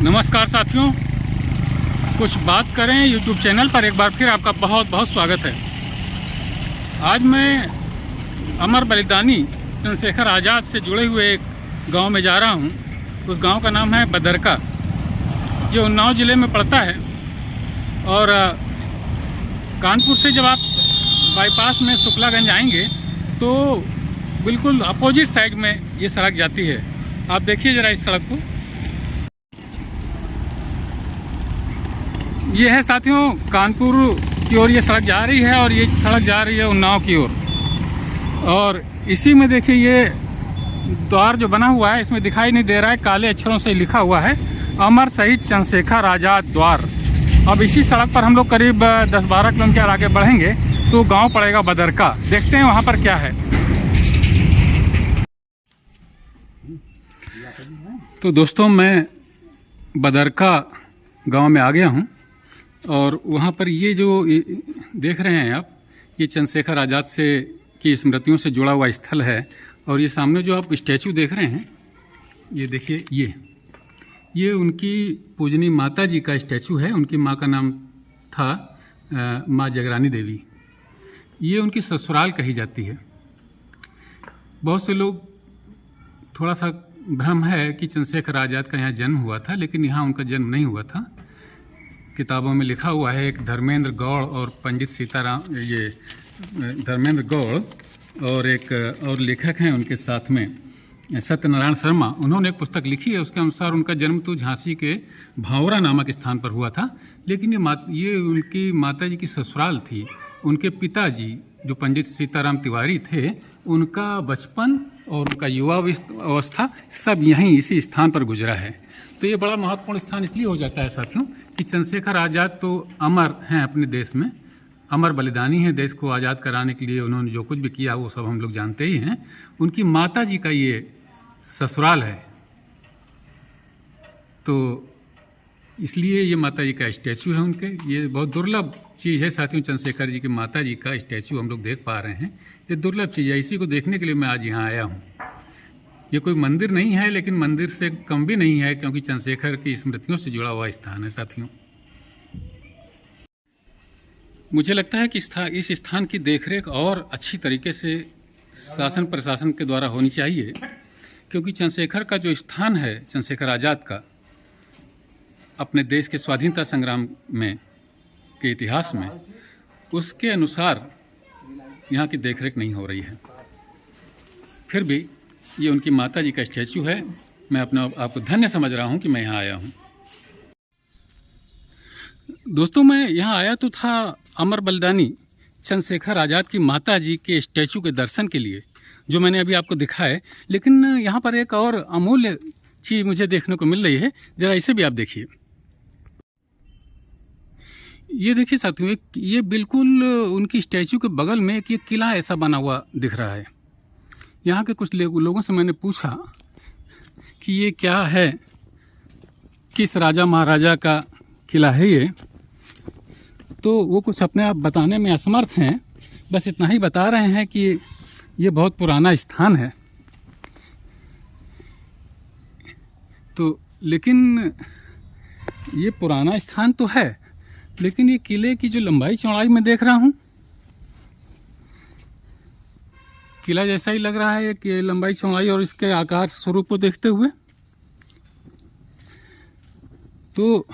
नमस्कार साथियों, कुछ बात करें यूट्यूब चैनल पर एक बार फिर आपका बहुत बहुत स्वागत है। आज मैं अमर बलिदानी चंद्रशेखर आज़ाद से जुड़े हुए एक गांव में जा रहा हूं। उस गांव का नाम है बदरका। ये उन्नाव ज़िले में पड़ता है और कानपुर से जब आप बाईपास में शुक्लागंज आएंगे तो बिल्कुल अपोजिट साइड में ये सड़क जाती है। आप देखिए ज़रा इस सड़क को। ये है साथियों कानपुर की ओर ये सड़क जा रही है और ये सड़क जा रही है उन्नाव की ओर। और इसी में देखिए ये द्वार जो बना हुआ है, इसमें दिखाई नहीं दे रहा है, काले अक्षरों से लिखा हुआ है अमर शहीद चंद्रशेखर आज़ाद द्वार। अब इसी सड़क पर हम लोग करीब 10-12 किलोमीटर आगे बढ़ेंगे तो गांव पड़ेगा बदरका। देखते हैं वहां पर क्या है। तो दोस्तों, मैं बदरका गांव में आ गया हूं और वहाँ पर ये जो देख रहे हैं आप, ये चंद्रशेखर आज़ाद से की स्मृतियों से जुड़ा हुआ स्थल है। और ये सामने जो आप स्टैचू देख रहे हैं, ये देखिए, ये उनकी पूजनीय माता जी का स्टैचू है। उनकी माँ का नाम था माँ जगरानी देवी। ये उनकी ससुराल कही जाती है। बहुत से लोग थोड़ा सा भ्रम है कि चंद्रशेखर आज़ाद का यहाँ जन्म हुआ था, लेकिन यहाँ उनका जन्म नहीं हुआ था। किताबों में लिखा हुआ है, एक धर्मेंद्र गौड़ और पंडित सीताराम, ये धर्मेंद्र गौड़ और एक और लेखक हैं उनके साथ में सत्यनारायण शर्मा, उन्होंने एक पुस्तक लिखी है। उसके अनुसार उनका जन्म तो झांसी के भावरा नामक स्थान पर हुआ था, लेकिन ये उनकी माता जी की ससुराल थी। उनके पिताजी जो पंडित सीताराम तिवारी थे, उनका बचपन और उनका युवा अवस्था सब यहीं इसी स्थान पर गुजरा है। तो ये बड़ा महत्वपूर्ण स्थान इसलिए हो जाता है साथियों कि चंद्रशेखर आज़ाद तो अमर हैं अपने देश में, अमर बलिदानी हैं। देश को आज़ाद कराने के लिए उन्होंने जो कुछ भी किया वो सब हम लोग जानते ही हैं। उनकी माता जी का ये ससुराल है, तो इसलिए ये माता जी का स्टैचू है उनके। ये बहुत दुर्लभ चीज़ है साथियों, चंद्रशेखर जी की माता जी का स्टैचू हम लोग देख पा रहे हैं। ये दुर्लभ चीज़ है, इसी को देखने के लिए मैं आज यहाँ आया हूँ। ये कोई मंदिर नहीं है, लेकिन मंदिर से कम भी नहीं है, क्योंकि चंद्रशेखर की स्मृतियों से जुड़ा हुआ स्थान है साथियों। मुझे लगता है कि इस स्थान की देखरेख और अच्छी तरीके से शासन प्रशासन के द्वारा होनी चाहिए, क्योंकि चंद्रशेखर का जो स्थान है, चंद्रशेखर आज़ाद का, अपने देश के स्वाधीनता संग्राम में के इतिहास में, उसके अनुसार यहाँ की देखरेख नहीं हो रही है। फिर भी ये उनकी माता जी का स्टैचू है। मैं अपने आप को धन्य समझ रहा हूँ कि मैं यहाँ आया हूँ। दोस्तों, मैं यहाँ आया तो था अमर बलिदानी चंद्रशेखर आज़ाद की माता जी के स्टैचू के दर्शन के लिए, जो मैंने अभी आपको दिखा है। लेकिन यहाँ पर एक और अमूल्य चीज़ मुझे देखने को मिल रही है, ज़रा इसे भी आप देखिए। ये देखिए साथियों, ये बिल्कुल उनकी स्टैचू के बगल में एक ये किला ऐसा बना हुआ दिख रहा है। यहाँ के कुछ लोगों से मैंने पूछा कि ये क्या है, किस राजा महाराजा का किला है ये, तो वो कुछ अपने आप बताने में असमर्थ हैं। बस इतना ही बता रहे हैं कि ये बहुत पुराना स्थान है। तो लेकिन ये पुराना स्थान तो है, लेकिन ये किले की जो लंबाई चौड़ाई मैं देख रहा हूँ, किला जैसा ही लग रहा है कि लंबाई चौड़ाई और इसके आकार स्वरूप को देखते हुए। तो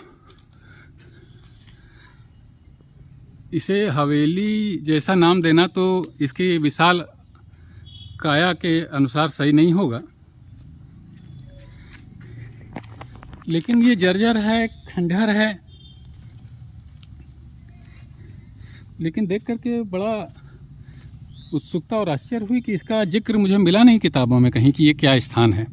इसे हवेली जैसा नाम देना तो इसकी विशाल काया के अनुसार सही नहीं होगा, लेकिन ये जर्जर है, खंडहर है। लेकिन देख करके बड़ा उत्सुकता और आश्चर्य हुई कि इसका जिक्र मुझे मिला नहीं किताबों में कहीं कि ये क्या स्थान है।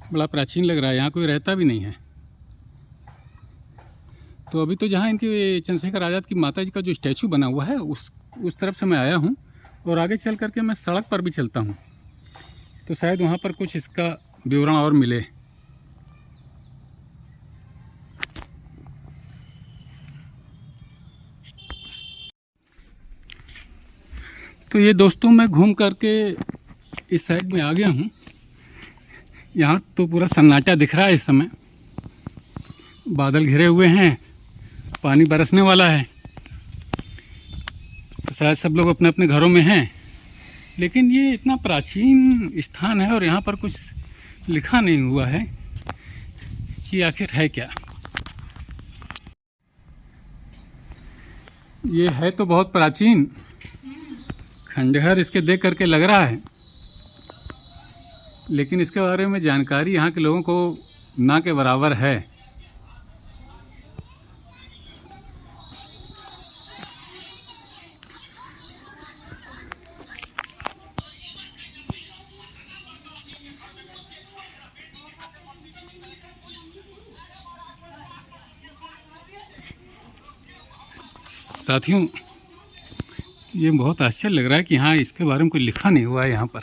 बड़ा प्राचीन लग रहा है, यहाँ कोई रहता भी नहीं है। तो अभी तो जहाँ इनके चंद्रशेखर आज़ाद की माता जी का जो स्टैचू बना हुआ है, उस तरफ से मैं आया हूँ और आगे चल करके मैं सड़क पर भी चलता हूँ, तो शायद वहाँ पर कुछ इसका विवरण और मिले। तो ये दोस्तों, मैं घूम करके इस साइड में आ गया हूँ। यहाँ तो पूरा सन्नाटा दिख रहा है इस समय, बादल घिरे हुए हैं, पानी बरसने वाला है। तो शायद सब लोग अपने अपने घरों में हैं, लेकिन ये इतना प्राचीन स्थान है और यहाँ पर कुछ लिखा नहीं हुआ है कि आखिर है क्या। ये है तो बहुत प्राचीन, खंडहर इसके देख करके लग रहा है, लेकिन इसके बारे में जानकारी यहाँ के लोगों को ना के बराबर है। साथियों, ये बहुत आश्चर्य लग रहा है कि हाँ, इसके बारे में कोई लिखा नहीं हुआ है यहाँ पर।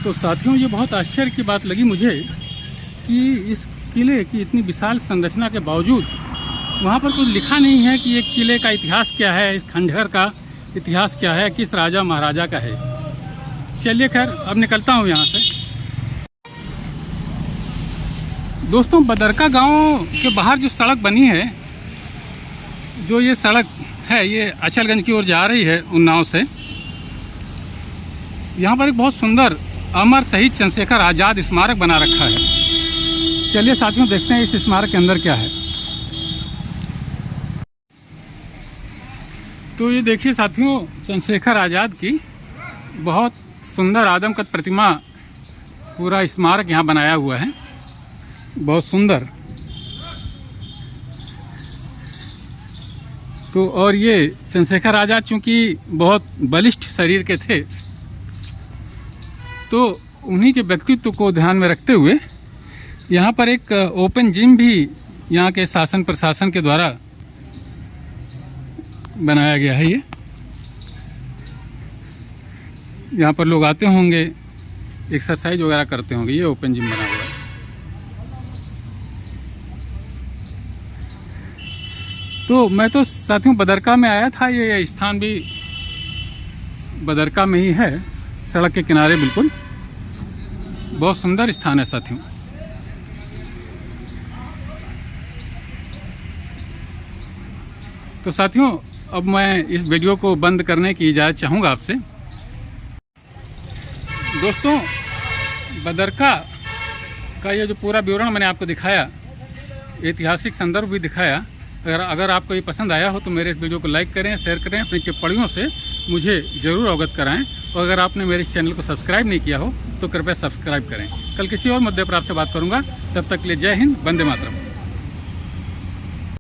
तो साथियों, ये बहुत आश्चर्य की बात लगी मुझे कि इस किले की इतनी विशाल संरचना के बावजूद वहाँ पर कुछ लिखा नहीं है कि एक किले का इतिहास क्या है, इस खंडहर का इतिहास क्या है, किस राजा महाराजा का है। चलिए खैर, अब निकलता हूँ यहाँ से। दोस्तों, बदरका गांव के बाहर जो सड़क बनी है, जो ये सड़क है, ये अचलगंज की ओर जा रही है उन्नाव से। यहाँ पर एक बहुत सुंदर अमर शहीद चंद्रशेखर आज़ाद स्मारक बना रखा है। चलिए साथियों, देखते हैं इस स्मारक के अंदर क्या है। तो ये देखिए साथियों, चंद्रशेखर आज़ाद की बहुत सुंदर आदमकद प्रतिमा, पूरा स्मारक यहाँ बनाया हुआ है, बहुत सुंदर। तो और ये चंद्रशेखर आज़ाद चूँकि बहुत बलिष्ठ शरीर के थे, तो उन्हीं के व्यक्तित्व को ध्यान में रखते हुए यहाँ पर एक ओपन जिम भी यहाँ के शासन प्रशासन के द्वारा बनाया गया है। ये यहाँ पर लोग आते होंगे, एक्सरसाइज वगैरह करते होंगे। ये ओपन जिम बना हुआ है। तो मैं तो साथियों बदरका में आया था। ये स्थान भी बदरका में ही है, सड़क के किनारे बिल्कुल। बहुत सुंदर स्थान है साथियों। तो साथियों, अब मैं इस वीडियो को बंद करने की इजाज़त चाहूँगा आपसे। दोस्तों, बदरका का ये जो पूरा विवरण मैंने आपको दिखाया, ऐतिहासिक संदर्भ भी दिखाया, अगर आपको ये पसंद आया हो तो मेरे इस वीडियो को लाइक करें, शेयर करें, अपनी टिप्पणियों से मुझे ज़रूर अवगत कराएं। और अगर आपने मेरे इस चैनल को सब्सक्राइब नहीं किया हो तो कृपया सब्सक्राइब करें। कल किसी और मुद्दे पर आपसे बात करूंगा। तब तक के लिए जय हिंद, वंदे मातरम।